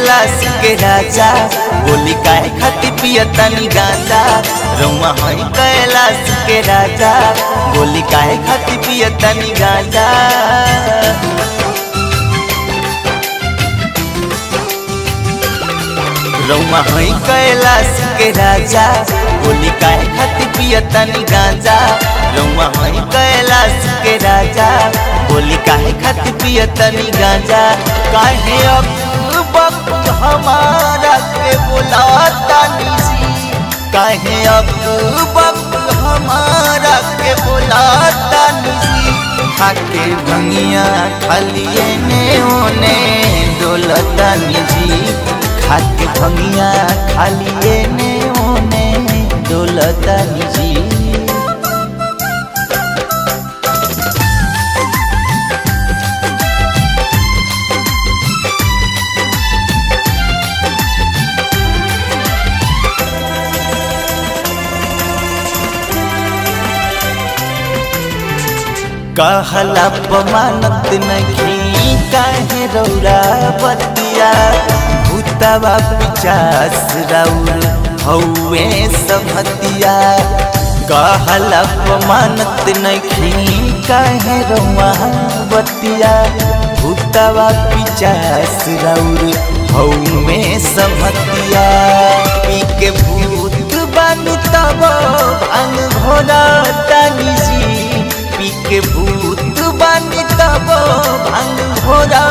कैलाश के राजा बोली काहे खातिर पियतनी गांजा। रउआ हई कैलाश के राजा बोली काहे खातिर पियतनी गांजा। रउआ हई कैलाश के राजा बोली काहे खातिर पियतनी गांजा। रउआ हई कैलाश के राजा बोली काहे खातिर पियतनी गांजा। काहे अब हमारा के बुलातानी जी, काहे अब हमारा के बुलातानी जी। खाके भंगिया खालिए ने ओने डोलतानी जी, खाके भंगिया खालिए ने ओने डोलतानी जी। कहला पमानत नहीं काहे रौरा बतिया। भूतवा पिचास राउर हौवे सबतिया। कहला पमानत नहीं काहे रौआ बतिया। भूतवा पिचास राउर हौवे सबतिया। पी के भूत बानी तब भांग घोड़ा तानी जी, पी के भूत बानी तब भांग घोड़ा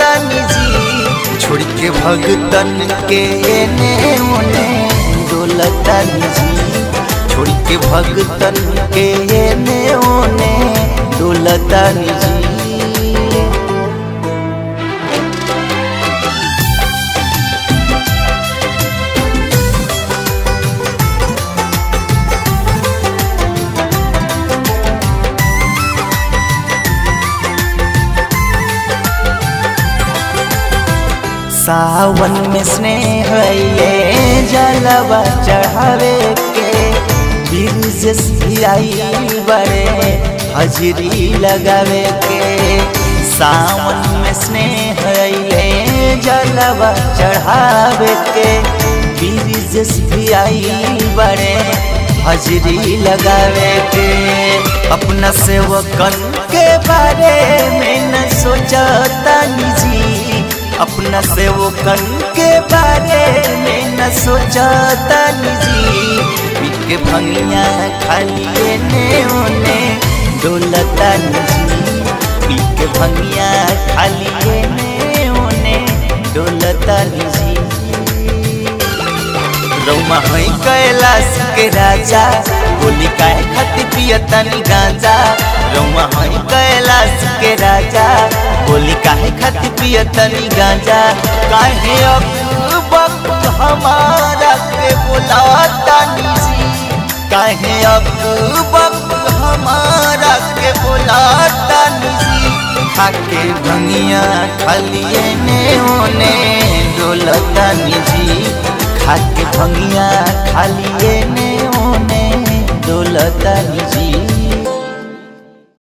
तानी जी। छोड़ के भगतन के एने ओने डोलतानी जी, छोड़ के भगतन के एने ओने डोलतानी जी। सावन में स्नेह ये जलवा चढ़ावे के। बिरजस भी आई बड़े हजरी लगावे के। सावन में स्नेह ये जलवा चढ़ावे के। बिरजस भी आई बड़े हजरी लगावे के। अपना सेवकन के बारे में न सोचतानी जी, अपना सेवकन के बारे में न सोचतानी जी। पी के भंगिया खालिए ने ओने डोलतानी जी, पी के भंगिया खालिए ने ओने डोलतानी जी। रउआ हई कैलाश के राजा बोली काहे खातिर पियतनी गांजा। रउआ हई कैलाश के राजा बोली काहे खातिर पियतनी गांजा। काहे अब हमारा के बुलातानी जी, काहे अब हमारा के बुलातानी जी। खाके भंगिया खालिए ने ओने डोलतानी जी, खाके भंगिया खालिए ने ओने डोलतानी जी।